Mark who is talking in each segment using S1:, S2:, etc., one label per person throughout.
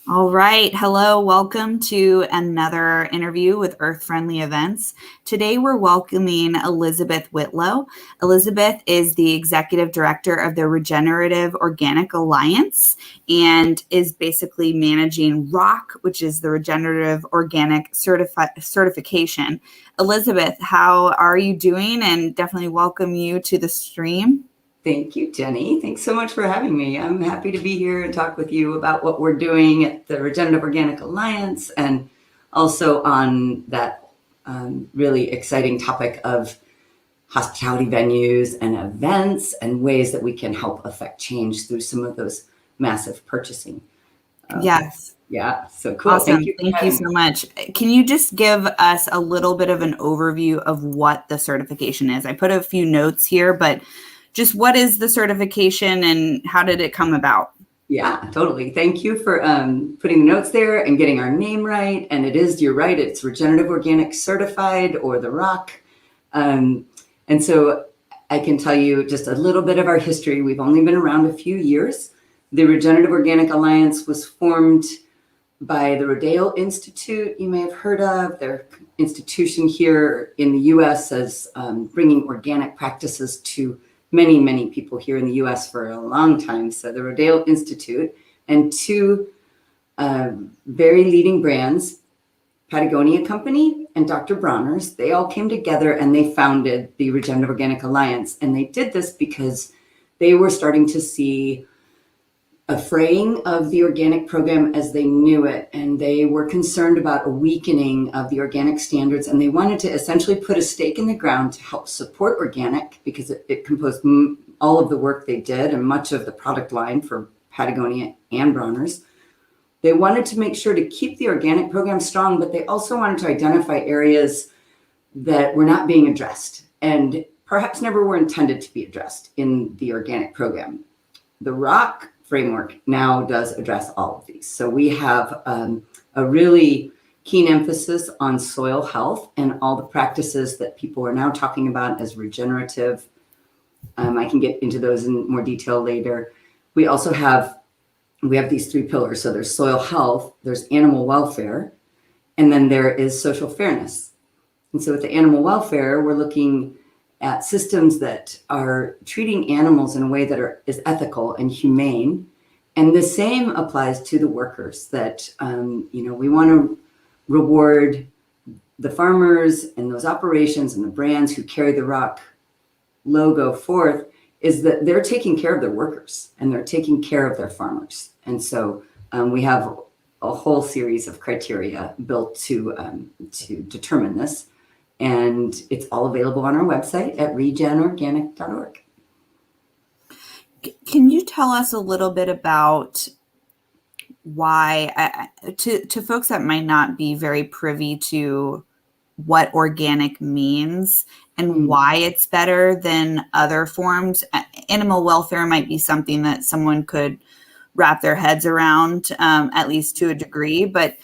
S1: All right. Hello. Welcome to another interview with Earth Friendly Events. Today we're welcoming Elizabeth Whitlow. Elizabeth is the executive director of the Regenerative Organic Alliance and is basically managing ROC, which is the Regenerative Organic Certification. Elizabeth, how are you doing? And definitely welcome you to the stream.
S2: Thank you, Jenny. Thanks so much for having me. I'm happy to be here and talk with you about what we're doing at the Regenerative Organic Alliance and also on that really exciting topic of hospitality venues and events and ways that we can help affect change through some of those massive purchasing.
S1: Yes.
S2: Yeah, so cool.
S1: Awesome.
S2: Thank you for
S1: Thank you
S2: having
S1: so
S2: me.
S1: much. Can you just give us a little bit of an overview of what the certification is? I put a few notes here, but just what is the certification and how did it come about?
S2: Yeah, totally. Thank you for putting the notes there and getting our name right. And you're right, it's Regenerative Organic Certified, or the ROC. And so I can tell you just a little bit of our history. We've only been around a few years. The Regenerative Organic Alliance was formed by the Rodeo Institute, you may have heard of. Their institution here in the U.S. as bringing organic practices to many, many people here in the U.S. for a long time. So the Rodeo Institute and two very leading brands, Patagonia Company and Dr. Bronner's, they all came together and they founded the Regenerative Organic Alliance. And they did this because they were starting to see a fraying of the organic program as they knew it. And they were concerned about a weakening of the organic standards. And they wanted to essentially put a stake in the ground to help support organic because it composed all of the work they did and much of the product line for Patagonia and Bronner's. They wanted to make sure to keep the organic program strong, but they also wanted to identify areas that were not being addressed and perhaps never were intended to be addressed in the organic program. The ROC framework now does address all of these. So we have a really keen emphasis on soil health and all the practices that people are now talking about as regenerative. I can get into those in more detail later. We also have these three pillars. So there's soil health, there's animal welfare, and then there is social fairness. And so with the animal welfare, we're looking at systems that are treating animals in a way that is ethical and humane. And the same applies to the workers that, we want to reward the farmers and those operations and the brands who carry the ROC logo forth, is that they're taking care of their workers and they're taking care of their farmers. And so we have a whole series of criteria built to determine this. And it's all available on our website at regenorganic.org.
S1: Can you tell us a little bit about why, to folks that might not be very privy to what organic means and why it's better than other forms? Animal welfare might be something that someone could wrap their heads around, at least to a degree, but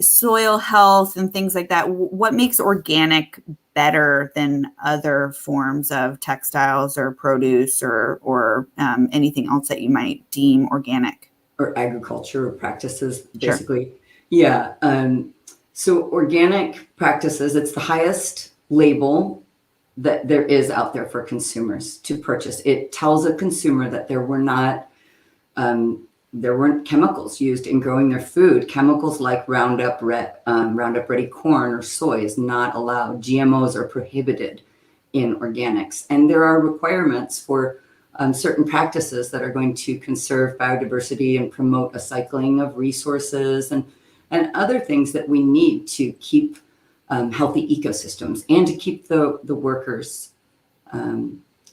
S1: soil health and things like that, what makes organic better than other forms of textiles or produce or anything else that you might deem organic?
S2: Or agriculture practices, basically.
S1: Sure.
S2: Yeah. So organic practices, it's the highest label that there is out there for consumers to purchase. It tells a consumer that there weren't chemicals used in growing their food. Chemicals like Roundup Ready corn or soy is not allowed. GMOs are prohibited in organics. And there are requirements for certain practices that are going to conserve biodiversity and promote a cycling of resources and other things that we need to keep healthy ecosystems and to keep the workers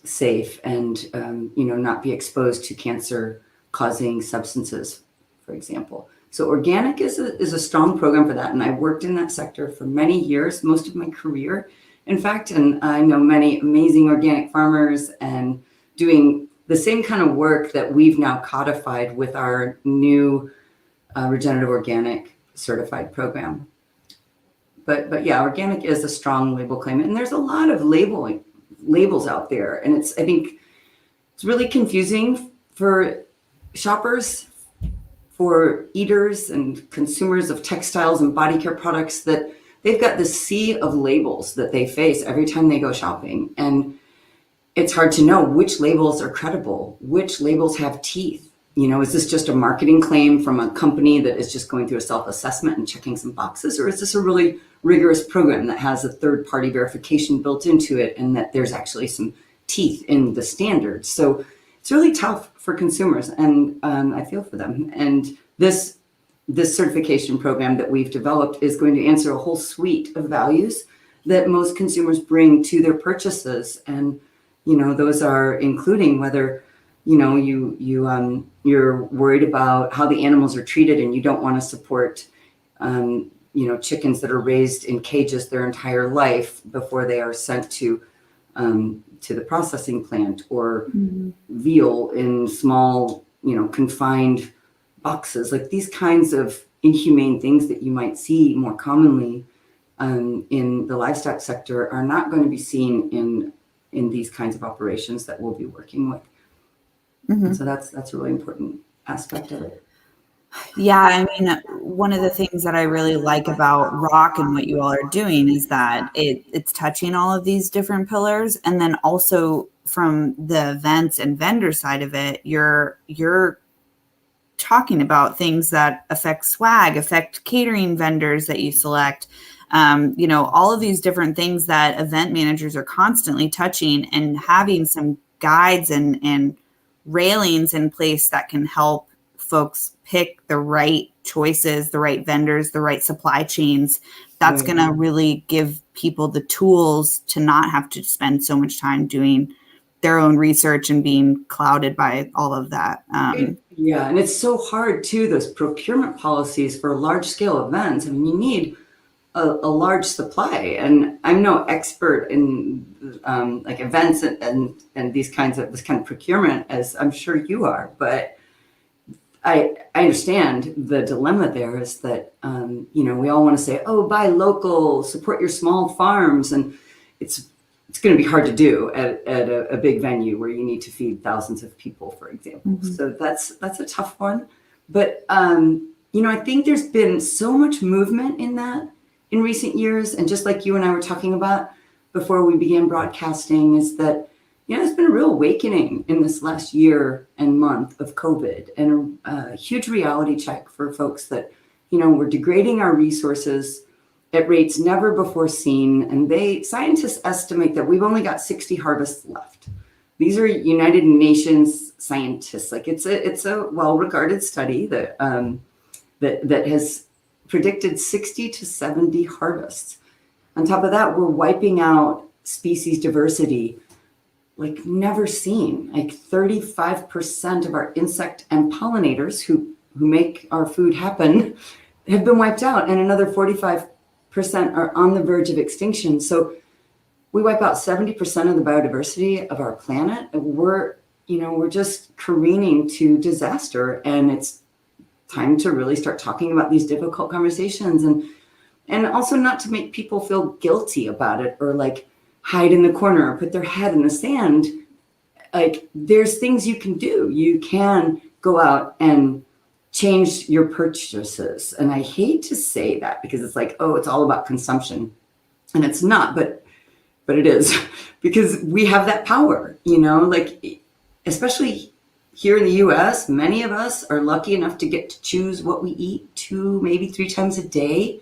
S2: safe and not be exposed to cancer-causing substances, for example. So organic is a strong program for that, and I worked in that sector for many years, most of my career, in fact, and I know many amazing organic farmers and doing the same kind of work that we've now codified with our new Regenerative Organic Certified program. But yeah, organic is a strong label claim, and there's a lot of labels out there, and I think it's really confusing for shoppers for eaters and consumers of textiles and body care products that they've got this sea of labels that they face every time they go shopping. And it's hard to know which labels are credible, which labels have teeth. You know, is this just a marketing claim from a company that is just going through a self-assessment and checking some boxes? Or is this a really rigorous program that has a third-party verification built into it and that there's actually some teeth in the standards? So it's really tough for consumers, and I feel for them. And this certification program that we've developed is going to answer a whole suite of values that most consumers bring to their purchases. And, you know, those are including whether, you know, you're worried about how the animals are treated and you don't want to support, you know, chickens that are raised in cages their entire life before they are sent to the processing plant, or veal in small, you know, confined boxes. Like these kinds of inhumane things that you might see more commonly in the livestock sector are not going to be seen in these kinds of operations that we'll be working with. And so that's a really important aspect of it.
S1: Yeah, I mean, one of the things that I really like about Rock and what you all are doing is that it's touching all of these different pillars, and then also from the events and vendor side of it, you're talking about things that affect swag, affect catering vendors that you select, you know, all of these different things that event managers are constantly touching, and having some guides and railings in place that can help folks pick the right choices, the right vendors, the right supply chains. That's going to really give people the tools to not have to spend so much time doing their own research and being clouded by all of that.
S2: Yeah, and it's so hard too, those procurement policies for large scale events. I mean, you need a large supply, and I'm no expert in like events and this kind of procurement, as I'm sure you are, but I understand the dilemma there is that, you know, we all want to say, oh, buy local, support your small farms. And it's going to be hard to do at a big venue where you need to feed thousands of people, for example. So that's a tough one. But, you know, I think there's been so much movement in that in recent years. And just like you and I were talking about before we began broadcasting, is that, you know, there's been a real awakening in this last year and month of COVID, and a huge reality check for folks that, you know, we're degrading our resources at rates never before seen. And scientists estimate that we've only got 60 harvests left. These are United Nations scientists. Like it's a well-regarded study that that has predicted 60 to 70 harvests. On top of that, we're wiping out species diversity like never seen. Like 35% of our insect and pollinators who make our food happen have been wiped out, and another 45% are on the verge of extinction. So we wipe out 70% of the biodiversity of our planet. We're just careening to disaster, and it's time to really start talking about these difficult conversations, and also not to make people feel guilty about it or like hide in the corner or put their head in the sand. Like there's things you can do. You can go out and change your purchases. And I hate to say that because it's like, oh, it's all about consumption. And it's not, but it is, because we have that power, you know, like especially here in the US, many of us are lucky enough to get to choose what we eat 2, maybe 3 times a day.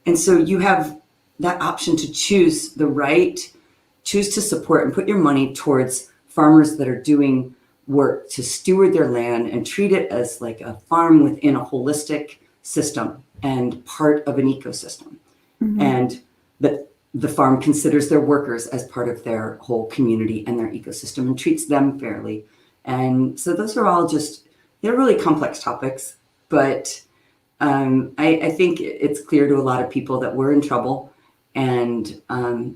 S2: And so you have that option to choose to support and put your money towards farmers that are doing work to steward their land and treat it as like a farm within a holistic system and part of an ecosystem. And that the farm considers their workers as part of their whole community and their ecosystem and treats them fairly. And so those are all they're really complex topics, but I think it's clear to a lot of people that we're in trouble, and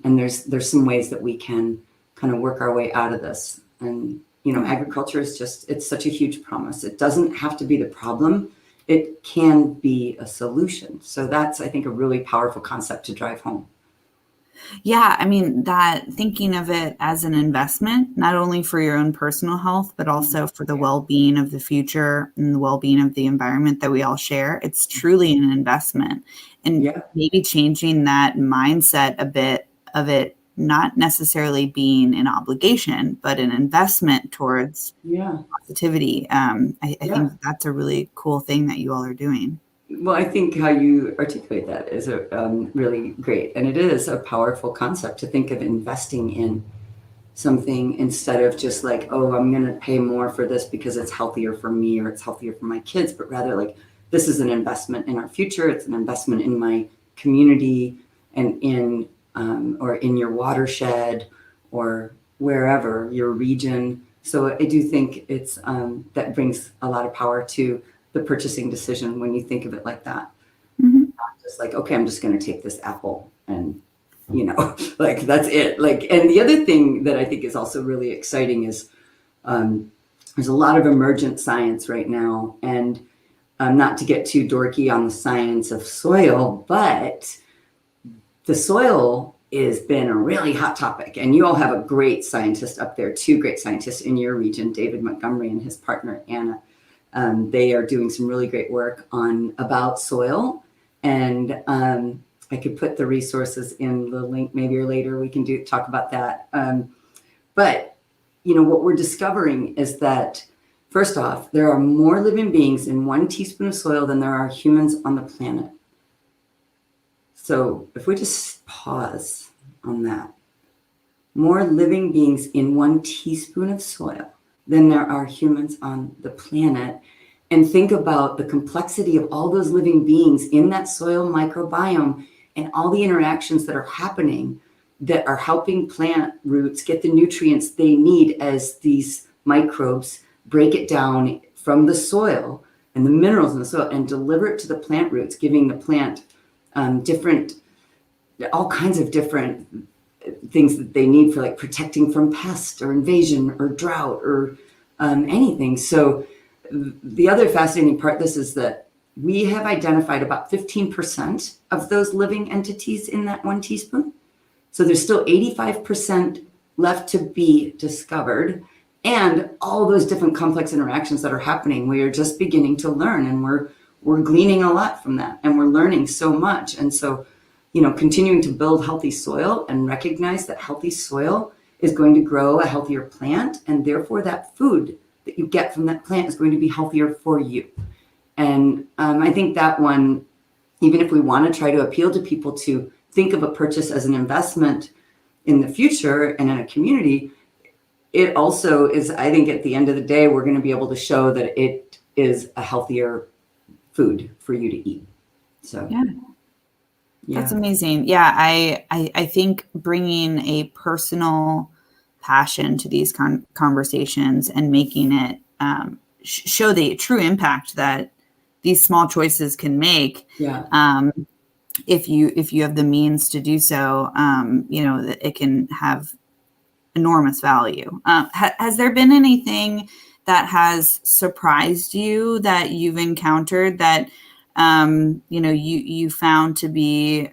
S2: there's some ways that we can kind of work our way out of this. And, you know, agriculture is it's such a huge promise. It doesn't have to be the problem. It can be a solution. So that's, I think, a really powerful concept to drive home.
S1: Yeah, I mean, that thinking of it as an investment, not only for your own personal health, but also for the well-being of the future and the well-being of the environment that we all share. It's truly an investment. And
S2: Yeah,
S1: maybe changing that mindset a bit of it not necessarily being an obligation, but an investment towards
S2: yeah,
S1: positivity. I
S2: yeah.
S1: think that's a really cool thing that you all are doing.
S2: Well, I think how you articulate that is really great. And it is a powerful concept to think of investing in something instead of just like, oh, I'm going to pay more for this because it's healthier for me or it's healthier for my kids, but rather like, this is an investment in our future. It's an investment in my community and or in your watershed or wherever your region. So I do think it's, that brings a lot of power to the purchasing decision when you think of it like that.
S1: Mhm.
S2: Just like, okay, I'm just going to take this apple and, like that's it. Like, and the other thing that I think is also really exciting is there's a lot of emergent science right now, and not to get too dorky on the science of soil, but the soil has been a really hot topic. And you all have a great scientist up there, two great scientists in your region, David Montgomery and his partner, Anna. They are doing some really great work on about soil. And I could put the resources in the link maybe or later we can talk about that. But what we're discovering is that first off, there are more living beings in 1 teaspoon of soil than there are humans on the planet. So if we just pause on that, more living beings in 1 teaspoon of soil than there are humans on the planet. And think about the complexity of all those living beings in that soil microbiome and all the interactions that are happening that are helping plant roots get the nutrients they need as these microbes break it down from the soil and the minerals in the soil and deliver it to the plant roots, giving the plant all kinds of different things that they need for like protecting from pest or invasion or drought or anything. So the other fascinating part of this is that we have identified about 15% of those living entities in that 1 teaspoon. So there's still 85% left to be discovered, and all those different complex interactions that are happening. We are just beginning to learn, and we're gleaning a lot from that, and we're learning so much. And so, continuing to build healthy soil and recognize that healthy soil is going to grow a healthier plant, and therefore that food that you get from that plant is going to be healthier for you. And I think that one, even if we want to try to appeal to people to think of a purchase as an investment in the future and in a community, it also is, I think at the end of the day, we're going to be able to show that it is a healthier food for you to eat. So,
S1: Yeah. That's amazing. Yeah, I think bringing a personal passion to these conversations and making it show the true impact that these small choices can make.
S2: Yeah.
S1: If you have the means to do so, that it can have enormous value. Has there been anything that has surprised you that you've encountered that you found to be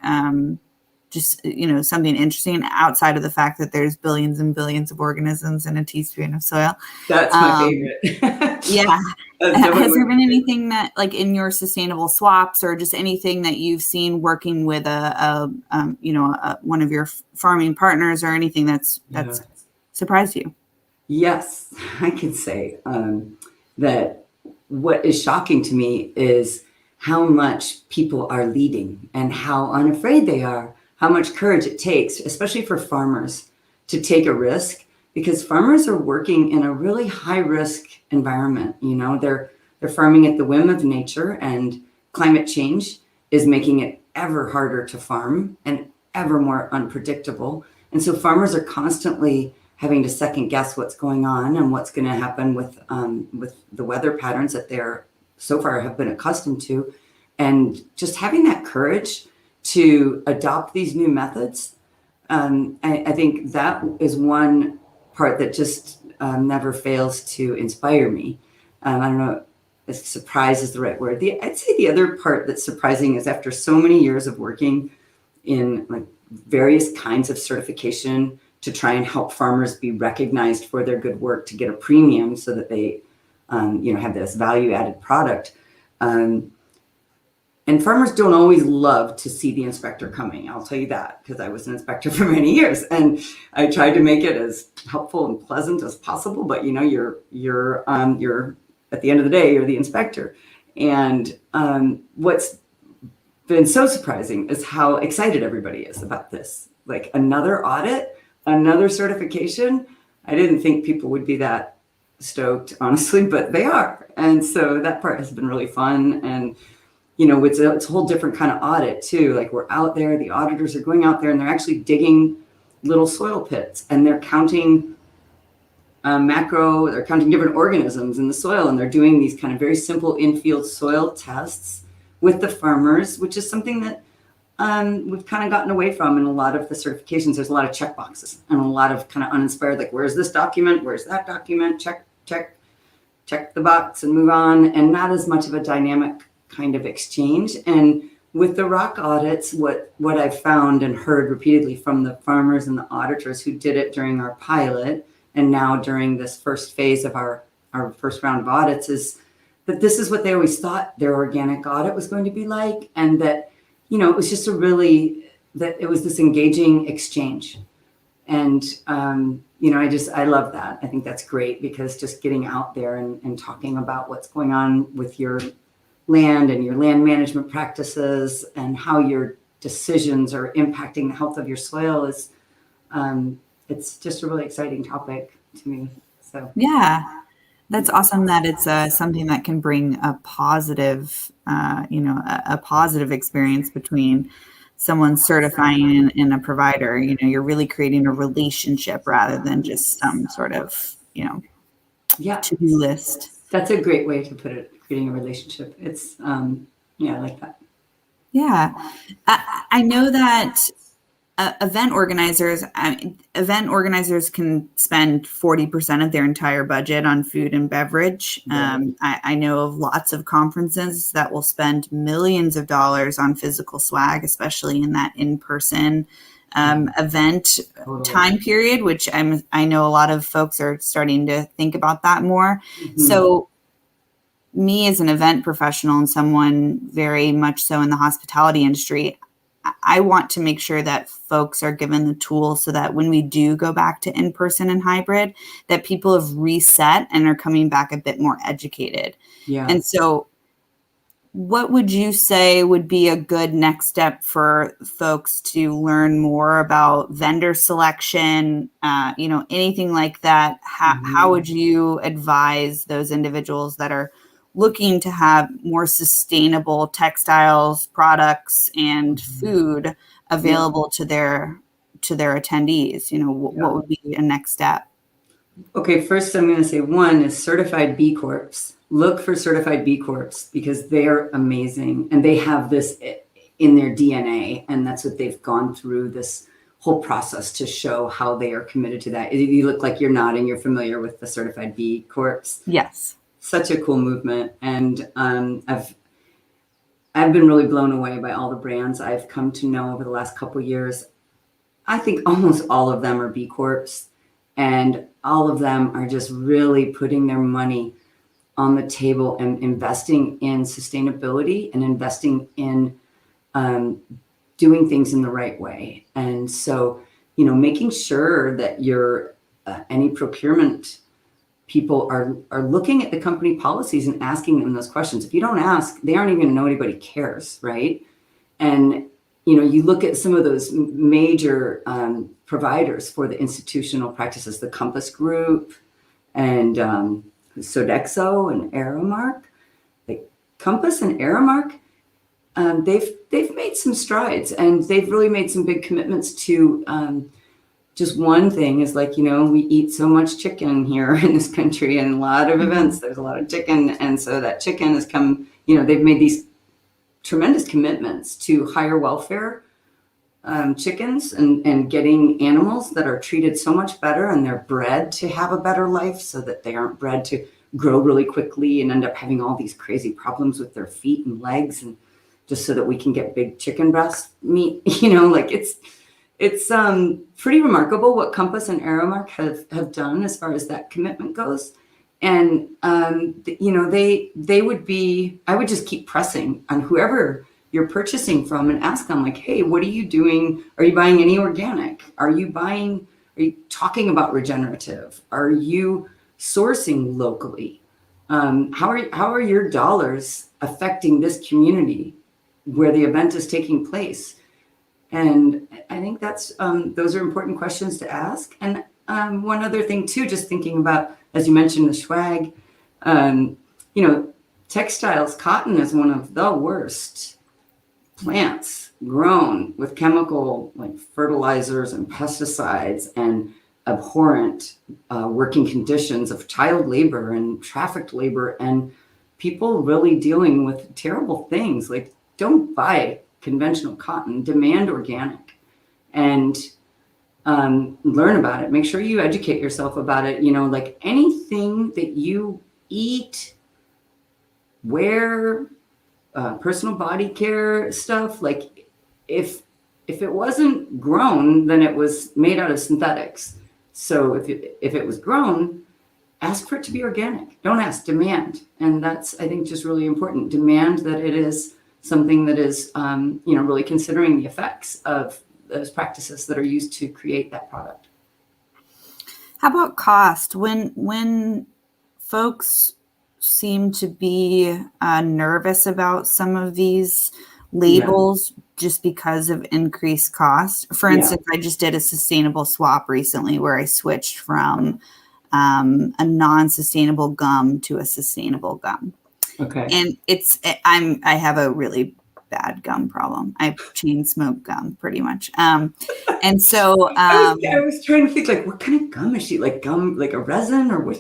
S1: just something interesting outside of the fact that there's billions and billions of organisms in a teaspoon of soil?
S2: That's my favorite.
S1: Yeah. Has there been anything that, like, in your sustainable swaps or just anything that you've seen working with one of your farming partners or anything that's surprised you?
S2: Yes, I can say that what is shocking to me is how much people are leading and how unafraid they are, how much courage it takes, especially for farmers, to take a risk, because farmers are working in a really high risk environment. They're farming at the whim of nature, and climate change is making it ever harder to farm and ever more unpredictable. And so farmers are constantly having to second guess what's going on and what's going to happen with the weather patterns that they're so far have been accustomed to. And just having that courage to adopt these new methods, I think that is one part that just never fails to inspire me. I don't know if surprise is the right word. I'd say the other part that's surprising is after so many years of working in like various kinds of certification to try and help farmers be recognized for their good work to get a premium so that they, have this value added product. And farmers don't always love to see the inspector coming. I'll tell you that, because I was an inspector for many years, and I tried to make it as helpful and pleasant as possible. But you're at the end of the day, you're the inspector. And what's been so surprising is how excited everybody is about this. Like, another audit, another certification. I didn't think people would be that stoked, honestly, but they are. And so that part has been really fun. And it's a whole different kind of audit too. Like, we're out there, the auditors are going out there and they're actually digging little soil pits, and they're counting they're counting different organisms in the soil, and they're doing these kind of very simple in-field soil tests with the farmers, which is something that we've kind of gotten away from in a lot of the certifications. There's a lot of check boxes and a lot of kind of uninspired, like, where's this document? Where's that document? Check the box and move on, and not as much of a dynamic kind of exchange. And with the rock audits, what I've found and heard repeatedly from the farmers and the auditors who did it during our pilot and now during this first phase of our first round of audits, is that this is what they always thought their organic audit was going to be like, and that it was just that it was this engaging exchange. And I love that. I think that's great, because just getting out there and talking about what's going on with your land and your land management practices and how your decisions are impacting the health of your soil is it's just a really exciting topic to me. So
S1: Yeah, that's awesome that it's something that can bring a positive, a positive experience between someone certifying and a provider. You're really creating a relationship rather than just some sort of, to-do list.
S2: That's a great way to put it, creating a relationship. It's, I like that.
S1: Yeah. I know that event organizers can spend 40% of their entire budget on food and beverage. I know of lots of conferences that will spend millions of dollars on physical swag, especially in that in-person event time period, which I know a lot of folks are starting to think about that more. Mm-hmm. So me as an event professional and someone very much so in the hospitality industry, I want to make sure that folks are given the tools so that when we do go back to in-person and hybrid, that people have reset and are coming back a bit more educated. Yeah. And so what would you say would be a good next step for folks to learn more about vendor selection, anything like that? How would you advise those individuals that are looking to have more sustainable textiles, products, and food available to their attendees? What would be a next step?
S2: Okay, first I'm going to say one is certified B Corps. Look for certified B Corps, because they're amazing and they have this in their DNA, and that's what they've gone through this whole process to show how they are committed to that. You look like you're nodding, you're familiar with the certified B Corps.
S1: Yes.
S2: Such a cool movement. And I've been really blown away by all the brands I've come to know over the last couple of years. I think almost all of them are B Corps, and all of them are just really putting their money on the table and investing in sustainability and investing in doing things in the right way. And so, making sure that your any procurement people are looking at the company policies and asking them those questions. If you don't ask, they aren't even going to know anybody cares, right? And you look at some of those major providers for the institutional practices, the Compass Group and Sodexo and Aramark. Like Compass and Aramark, they've made some strides, and they've really made some big commitments to just one thing is like, we eat so much chicken here in this country, and a lot of events, there's a lot of chicken. And so that chicken has come, they've made these tremendous commitments to higher welfare chickens and getting animals that are treated so much better, and they're bred to have a better life, so that they aren't bred to grow really quickly and end up having all these crazy problems with their feet and legs, and just so that we can get big chicken breast meat, it's pretty remarkable what Compass and Aramark have done as far as that commitment goes. And they would be. I would just keep pressing on whoever you're purchasing from and ask them, like, hey, what are you doing? Are you buying any organic? Are you talking about regenerative? Are you sourcing locally? How are your dollars affecting this community where the event is taking place? And I think that's those are important questions to ask. And one other thing too, just thinking about, as you mentioned, the swag, textiles, cotton is one of the worst plants grown with chemical like fertilizers and pesticides and abhorrent working conditions of child labor and trafficked labor, and people really dealing with terrible things. Like, don't buy conventional cotton, demand organic, and learn about it. Make sure you educate yourself about it. Like anything that you eat, wear, personal body care stuff, like if it wasn't grown, then it was made out of synthetics. So if it was grown, ask for it to be organic. Don't ask, demand. And that's, I think, just really important. Demand that it is something that is, really considering the effects of those practices that are used to create that product.
S1: How about cost? When folks seem to be nervous about some of these labels just because of increased cost. For instance, I just did a sustainable swap recently where I switched from a non-sustainable gum to a sustainable gum.
S2: Okay.
S1: And I have a really bad gum problem. I chain smoke gum pretty much. And so
S2: I was trying to think, like, what kind of gum is she? Like gum, like a resin, or what?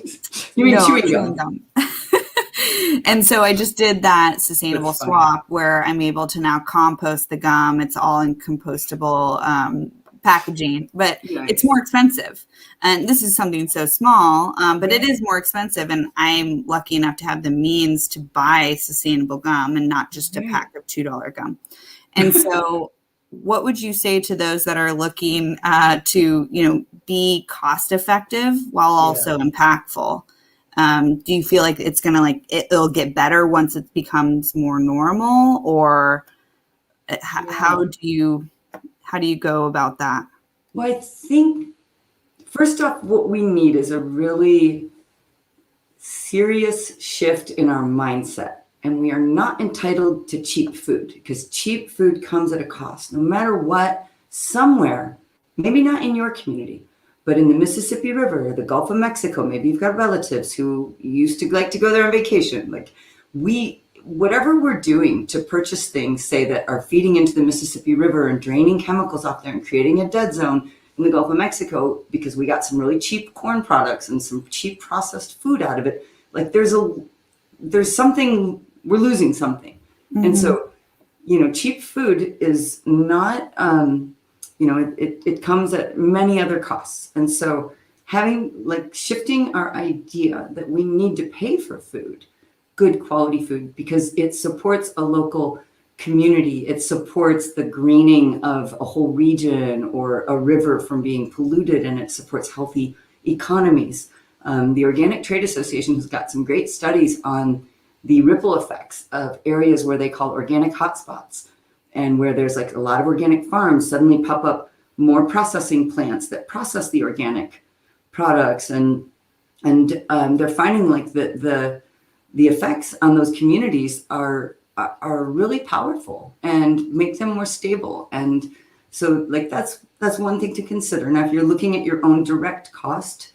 S2: You mean chewing gum?
S1: And so I just did that sustainable swap where I'm able to now compost the gum. It's all in compostable packaging, but it's more expensive. And this is something so small, but it is more expensive. And I'm lucky enough to have the means to buy sustainable gum and not just a pack of $2 gum. And so what would you say to those that are looking to, be cost effective while also impactful? Do you feel like it's going to it'll get better once it becomes more normal, or how do you go about that?
S2: Well, I think first off, what we need is a really serious shift in our mindset. And we are not entitled to cheap food, because cheap food comes at a cost. No matter what, somewhere, maybe not in your community, but in the Mississippi River or the Gulf of Mexico, maybe you've got relatives who used to like to go there on vacation. Like, whatever we're doing to purchase things, say, that are feeding into the Mississippi River and draining chemicals off there and creating a dead zone in the Gulf of Mexico, because we got some really cheap corn products and some cheap processed food out of it. Like, there's something, we're losing something. Mm-hmm. And so, cheap food is not, it comes at many other costs. And so shifting our idea that we need to pay for food, good quality food, because it supports a local community. It supports the greening of a whole region or a river from being polluted, and it supports healthy economies. The Organic Trade Association has got some great studies on the ripple effects of areas where they call organic hotspots, and where there's like a lot of organic farms suddenly pop up more processing plants that process the organic products, and they're finding like the effects on those communities are really powerful and make them more stable. And so that's one thing to consider. Now, if you're looking at your own direct cost,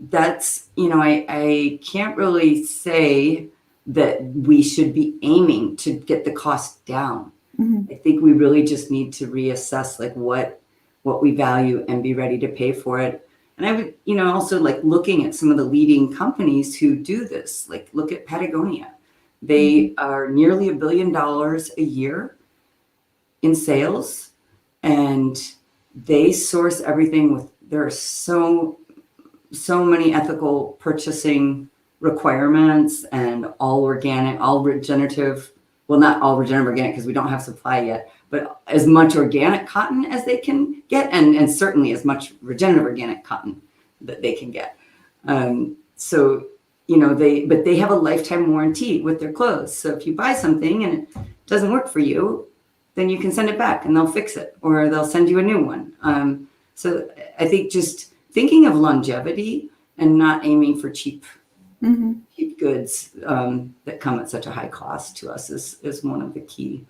S2: that's, I can't really say that we should be aiming to get the cost down. Mm-hmm. I think we really just need to reassess what we value and be ready to pay for it. And I would, also looking at some of the leading companies who do this, look at Patagonia. They are nearly $1 billion a year in sales, and they source everything there are so many ethical purchasing requirements, and all organic, all regenerative well, not all regenerative organic because we don't have supply yet, but as much organic cotton as they can get, and certainly as much regenerative organic cotton that they can get. So, but they have a lifetime warranty with their clothes. So if you buy something and it doesn't work for you, then you can send it back and they'll fix it, or they'll send you a new one. So I think just thinking of longevity and not aiming for cheap goods that come at such a high cost to us is one of the key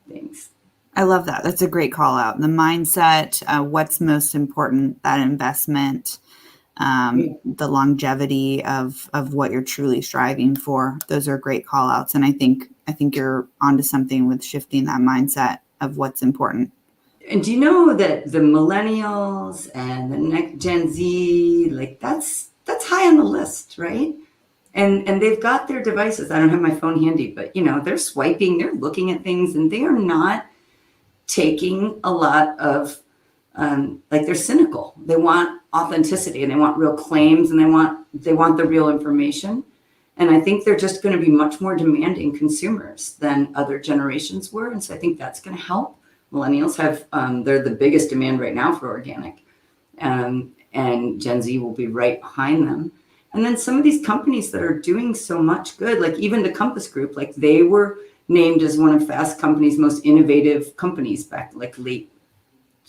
S2: things.
S1: I love that. That's a great call out. The mindset, what's most important, that investment, the longevity of what you're truly striving for. Those are great call outs. And I think you're onto something with shifting that mindset of what's important.
S2: And do you know that the millennials and the next Gen Z, like that's high on the list, right? And they've got their devices. I don't have my phone handy, but they're swiping, they're looking at things, and they are not taking a lot of like, they're cynical. They want authenticity and they want real claims, and they want the real information. And I think they're just going to be much more demanding consumers than other generations were. And so I think that's going to help. Millennials have, they're the biggest demand right now for organic, and Gen Z will be right behind them. And then some of these companies that are doing so much good, like even the Compass Group, like they were named as one of Fast Company's most innovative companies back like late,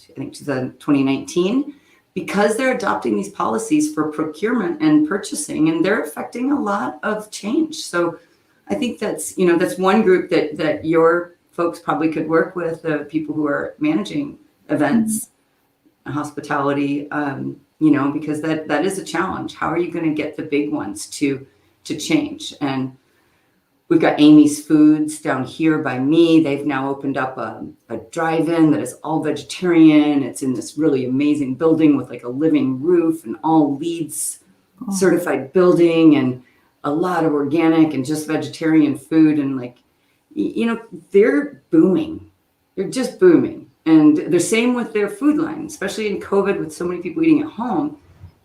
S2: I think 2019, because they're adopting these policies for procurement and purchasing, and they're affecting a lot of change. So I think that's one group that your folks probably could work with, the people who are managing events, hospitality, because that is a challenge. How are you going to get the big ones to change? And we've got Amy's Foods down here by me. They've now opened up a drive-in that is all vegetarian. It's in this really amazing building with like a living roof and all LEEDs certified building, and a lot of organic and just vegetarian food. And like, they're booming. They're just booming. And the same with their food line, especially in COVID with so many people eating at home.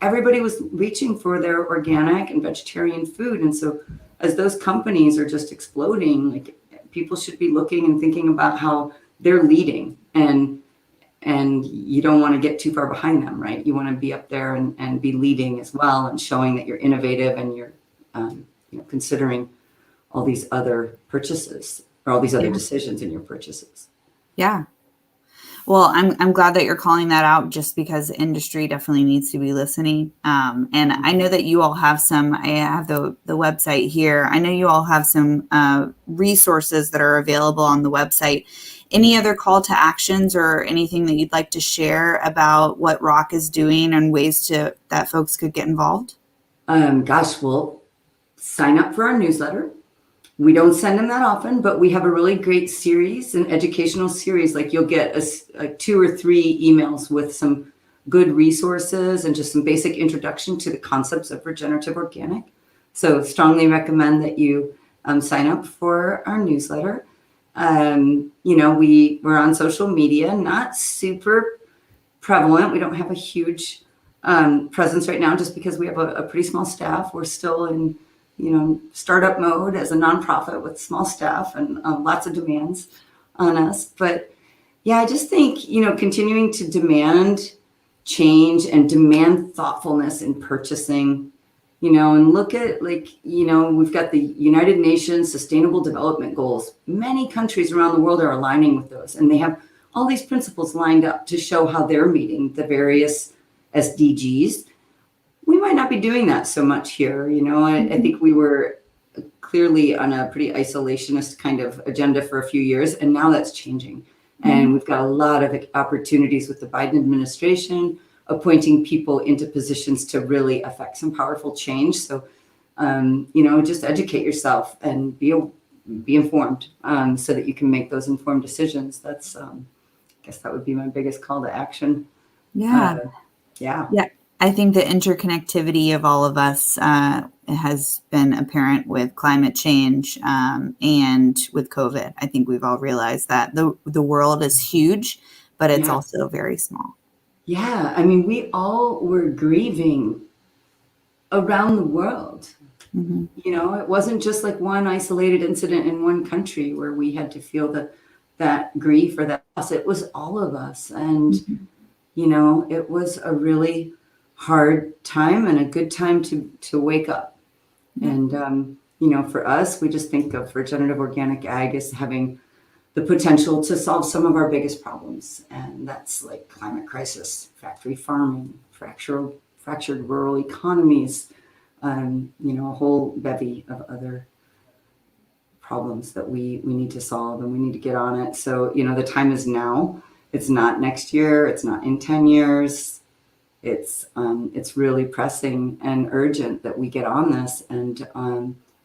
S2: Everybody was reaching for their organic and vegetarian food. And so as those companies are just exploding, like, people should be looking and thinking about how they're leading, and you don't want to get too far behind them, right? You want to be up there and be leading as well, and showing that you're innovative and you're considering all these other purchases, or all these other decisions in your purchases.
S1: Yeah. Well, I'm glad that you're calling that out, just because the industry definitely needs to be listening. And I know that you all have I have the website here. I know you all have some resources that are available on the website. Any other call to actions or anything that you'd like to share about what ROC is doing and ways that folks could get involved?
S2: Well, sign up for our newsletter. We don't send them that often, but we have a really great series, an educational series. Like, you'll get a 2 or 3 emails with some good resources and just some basic introduction to the concepts of regenerative organic. So strongly recommend that you sign up for our newsletter. We're on social media, not super prevalent. We don't have a huge presence right now, just because we have a pretty small staff. We're still in startup mode as a nonprofit with small staff and lots of demands on us. But yeah, I just think, continuing to demand change and demand thoughtfulness in purchasing, and look at, we've got the United Nations Sustainable Development Goals. Many countries around the world are aligning with those, and they have all these principles lined up to show how they're meeting the various SDGs. We might not be doing that so much here. I think we were clearly on a pretty isolationist kind of agenda for a few years, and now that's changing. And we've got a lot of opportunities with the Biden administration appointing people into positions to really affect some powerful change. So, just educate yourself and be informed, so that you can make those informed decisions. That's, I guess that would be my biggest call to action.
S1: Yeah.
S2: Yeah.
S1: I think the interconnectivity of all of us has been apparent with climate change and with COVID. I think we've all realized that the world is huge, but it's also very small.
S2: Yeah. I mean, we all were grieving around the world.
S1: Mm-hmm.
S2: You know, it wasn't just like one isolated incident in one country where we had to feel that grief or that loss. It was all of us. And,
S1: Mm-hmm.
S2: you know, it was a really hard time and a good time to wake up.
S1: Yeah.
S2: And, you know, for us, we just think of regenerative organic ag as having the potential to solve some of our biggest problems. And that's like climate crisis, factory farming, fractured rural economies, you know, a whole bevy of other problems that we need to solve, and we need to get on it. So, you know, the time is now. It's not next year. It's not in 10 years. It's really pressing and urgent that we get on this and,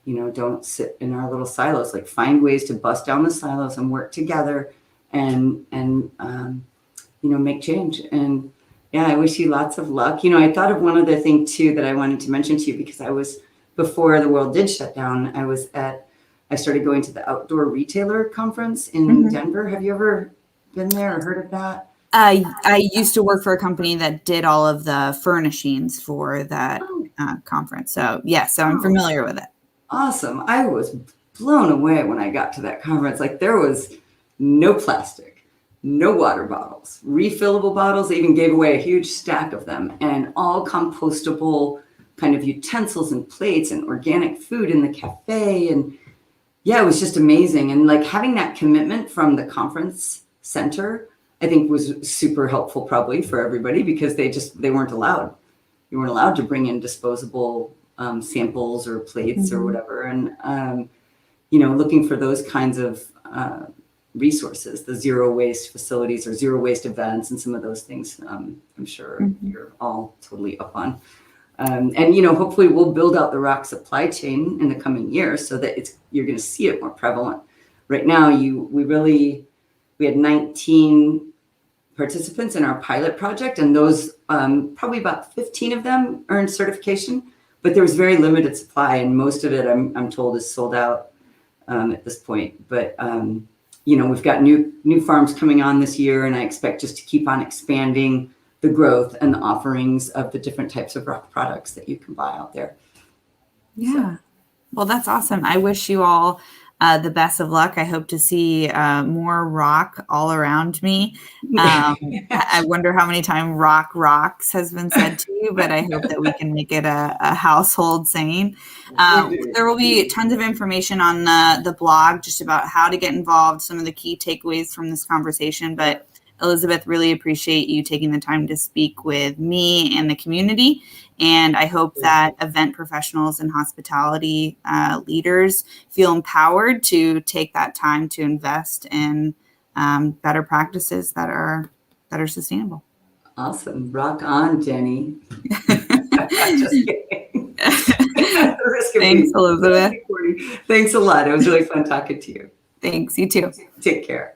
S2: you know, don't sit in our little silos, like find ways to bust down the silos and work together and you know, make change. And yeah, I wish you lots of luck. You know, I thought of one other thing too that I wanted to mention to you, because before the world did shut down, I started going to the Outdoor Retailer Conference in
S1: Mm-hmm.
S2: Denver. Have you ever been there or heard of that?
S1: I used to work for a company that did all of the furnishings for that conference. So so I'm familiar with it.
S2: Awesome. I was blown away when I got to that conference. Like, there was no plastic, no water bottles, refillable bottles. They even gave away a huge stack of them, and all compostable kind of utensils and plates and organic food in the cafe. And yeah, it was just amazing. And like having that commitment from the conference center, I think was super helpful probably for everybody, because they weren't allowed. You weren't allowed to bring in disposable samples or plates or whatever. And, you know, looking for those kinds of resources, the zero waste facilities or zero waste events and some of those things, I'm sure you're all totally up on. And, you know, hopefully we'll build out the rock supply chain in the coming years so that you're going to see it more prevalent. Right now, we had 19 participants in our pilot project, and those probably about 15 of them earned certification, but there was very limited supply, and most of it I'm told is sold out at this point. But you know, we've got new farms coming on this year, and I expect just to keep on expanding the growth and the offerings of the different types of rock products that you can buy out there.
S1: Yeah. Well, that's awesome. I wish you all the best of luck. I hope to see more rock all around me. I wonder how many times rock rocks has been said to you, but I hope that we can make it a household saying. There will be tons of information on the blog just about how to get involved, some of the key takeaways from this conversation. But Elizabeth, really appreciate you taking the time to speak with me and the community. And I hope that event professionals and hospitality leaders feel empowered to take that time to invest in better practices that are sustainable.
S2: Awesome. Rock on, Jenny. Just kidding.
S1: Thanks, Elizabeth.
S2: Thanks a lot. It was really fun talking to you.
S1: Thanks. You too.
S2: Take care.